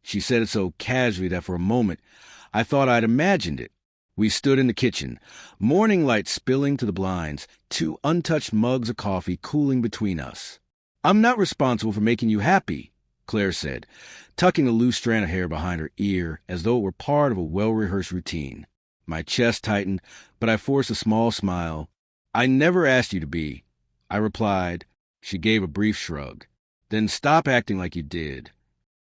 She said it so casually that for a moment I thought I'd imagined it. We stood in the kitchen, morning light spilling to the blinds, 2 untouched mugs of coffee cooling between us. "I'm not responsible for making you happy," Claire said, tucking a loose strand of hair behind her ear as though it were part of a well-rehearsed routine. My chest tightened, but I forced a small smile. "I never asked you to be," I replied. She gave a brief shrug. "Then stop acting like you did."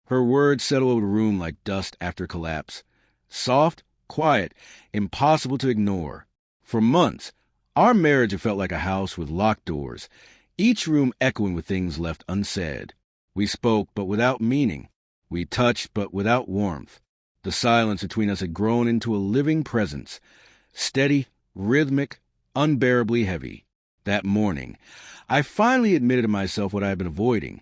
Her words settled over the room like dust after collapse. Soft, quiet, impossible to ignore. For months, our marriage had felt like a house with locked doors, each room echoing with things left unsaid. We spoke, but without meaning. We touched, but without warmth. The silence between us had grown into a living presence, steady, rhythmic, unbearably heavy. That morning, I finally admitted to myself what I had been avoiding.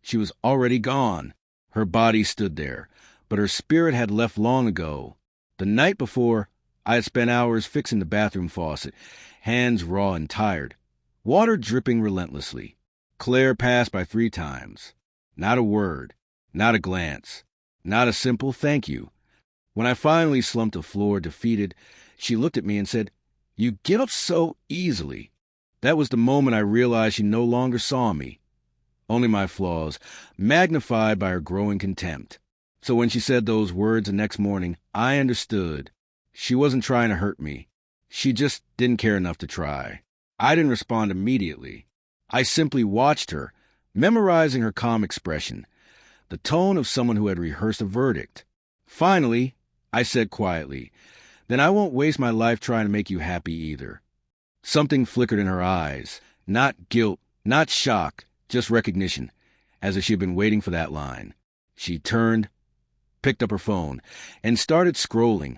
She was already gone. Her body stood there, but her spirit had left long ago. The night before, I had spent hours fixing the bathroom faucet, hands raw and tired, water dripping relentlessly. Claire passed by 3 times. Not a word, not a glance, not a simple thank you. When I finally slumped to the floor defeated, she looked at me and said, "You get up so easily." That was the moment I realized she no longer saw me, only my flaws, magnified by her growing contempt. So when she said those words the next morning, I understood. She wasn't trying to hurt me. She just didn't care enough to try. I didn't respond immediately. I simply watched her, memorizing her calm expression, the tone of someone who had rehearsed a verdict. Finally, I said quietly, "Then I won't waste my life trying to make you happy either." Something flickered in her eyes. Not guilt, not shock, just recognition, as if she had been waiting for that line. She turned, picked up her phone, and started scrolling,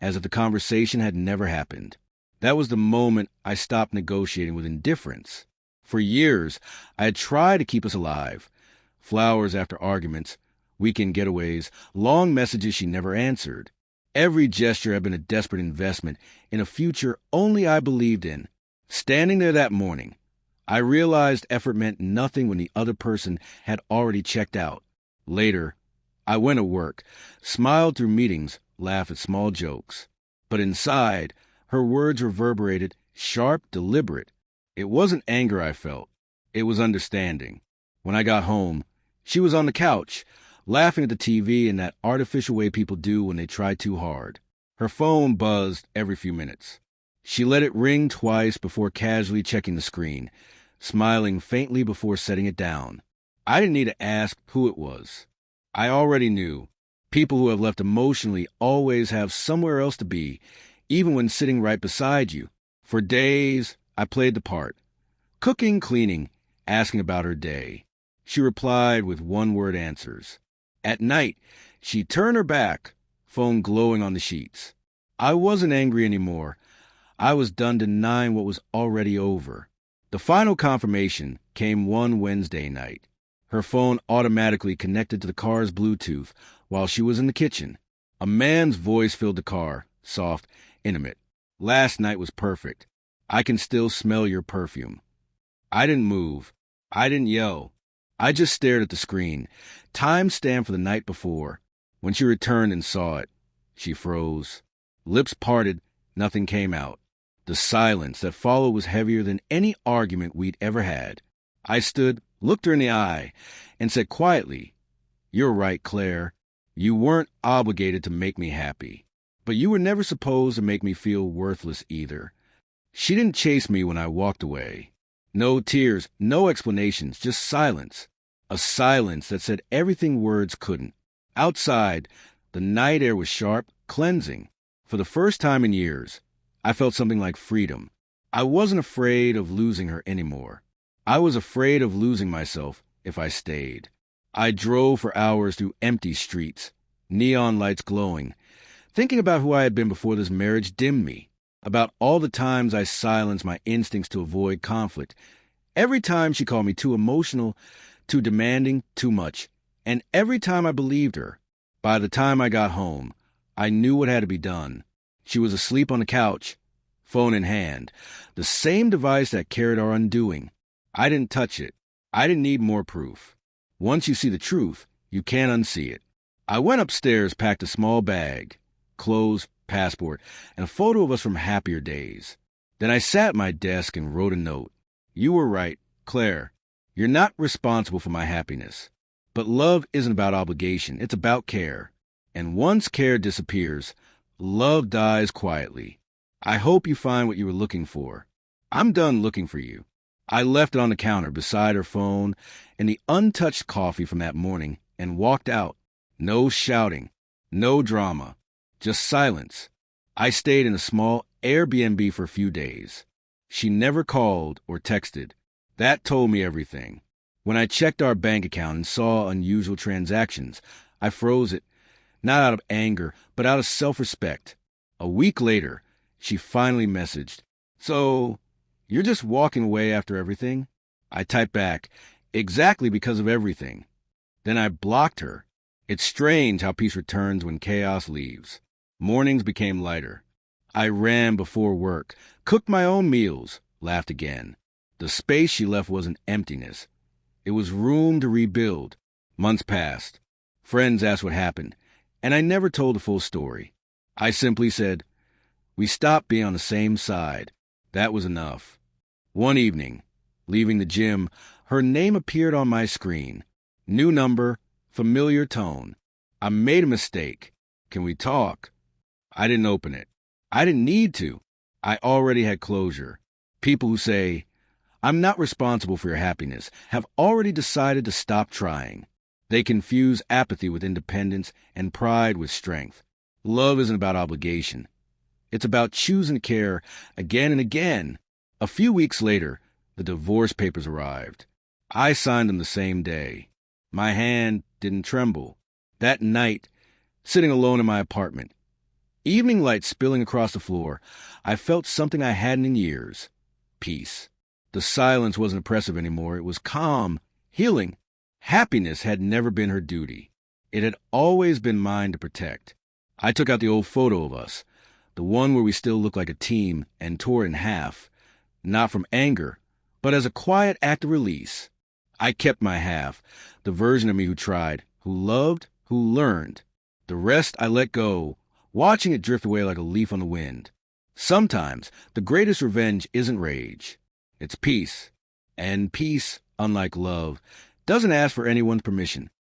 as if the conversation had never happened. That was the moment I stopped negotiating with indifference. For years, I had tried to keep us alive. Flowers after arguments, weekend getaways, long messages she never answered. Every gesture had been a desperate investment in a future only I believed in. Standing there that morning, I realized effort meant nothing when the other person had already checked out. Later, I went to work, smiled through meetings, laughed at small jokes. But inside, her words reverberated, sharp, deliberate. It wasn't anger I felt. It was understanding. When I got home, she was on the couch, laughing at the TV in that artificial way people do when they try too hard. Her phone buzzed every few minutes. She let it ring twice before casually checking the screen, smiling faintly before setting it down. I didn't need to ask who it was. I already knew. People who have left emotionally always have somewhere else to be, even when sitting right beside you. For days, I played the part. Cooking, cleaning, asking about her day. She replied with one-word answers. At night, she turned her back, phone glowing on the sheets. I wasn't angry anymore. I was done denying what was already over. The final confirmation came one Wednesday night. Her phone automatically connected to the car's Bluetooth while she was in the kitchen. A man's voice filled the car, soft, intimate. "Last night was perfect. I can still smell your perfume." I didn't move. I didn't yell. I just stared at the screen, time-stamped for the night before. When she returned and saw it, she froze. Lips parted, nothing came out. The silence that followed was heavier than any argument we'd ever had. I stood, looked her in the eye, and said quietly, "You're right, Claire. You weren't obligated to make me happy. But you were never supposed to make me feel worthless either." She didn't chase me when I walked away. No tears, no explanations, just silence. A silence that said everything words couldn't. Outside, the night air was sharp, cleansing. For the first time in years, I felt something like freedom. I wasn't afraid of losing her anymore. I was afraid of losing myself if I stayed. I drove for hours through empty streets, neon lights glowing. Thinking about who I had been before this marriage dimmed me, about all the times I silenced my instincts to avoid conflict. Every time she called me too emotional, too demanding, too much. And every time I believed her. By the time I got home, I knew what had to be done. She was asleep on the couch, phone in hand, the same device that carried our undoing. I didn't touch it. I didn't need more proof. Once you see the truth, you can't unsee it. I went upstairs, packed a small bag, clothes, passport, and a photo of us from happier days. Then I sat at my desk and wrote a note. You were right, Claire. You're not responsible for my happiness. But love isn't about obligation, it's about care. And once care disappears, love dies quietly. I hope you find what you were looking for. I'm done looking for you. I left it on the counter beside her phone and the untouched coffee from that morning and walked out. No shouting, no drama, just silence. I stayed in a small Airbnb for a few days. She never called or texted. That told me everything. When I checked our bank account and saw unusual transactions, I froze it, not out of anger, but out of self-respect. A week later, she finally messaged, "So, you're just walking away after everything?" I typed back, "Exactly because of everything." Then I blocked her. It's strange how peace returns when chaos leaves. Mornings became lighter. I ran before work, cooked my own meals, laughed again. The space she left wasn't emptiness. It was room to rebuild. Months passed. Friends asked what happened, and I never told the full story. I simply said, we stopped being on the same side. That was enough. One evening, leaving the gym, her name appeared on my screen. New number, familiar tone. I made a mistake. Can we talk? I didn't open it. I didn't need to. I already had closure. People who say, I'm not responsible for your happiness, have already decided to stop trying. They confuse apathy with independence and pride with strength. Love isn't about obligation. It's about choosing to care again and again. A few weeks later, the divorce papers arrived. I signed them the same day. My hand didn't tremble. That night, sitting alone in my apartment, evening light spilling across the floor, I felt something I hadn't in years. Peace. The silence wasn't oppressive anymore. It was calm, healing. Happiness had never been her duty. It had always been mine to protect. I took out the old photo of us, the one where we still looked like a team, and tore it in half, not from anger, but as a quiet act of release. I kept my half, the version of me who tried, who loved, who learned. The rest I let go, watching it drift away like a leaf on the wind. Sometimes the greatest revenge isn't rage. It's peace. And peace, unlike love, doesn't ask for anyone's permission.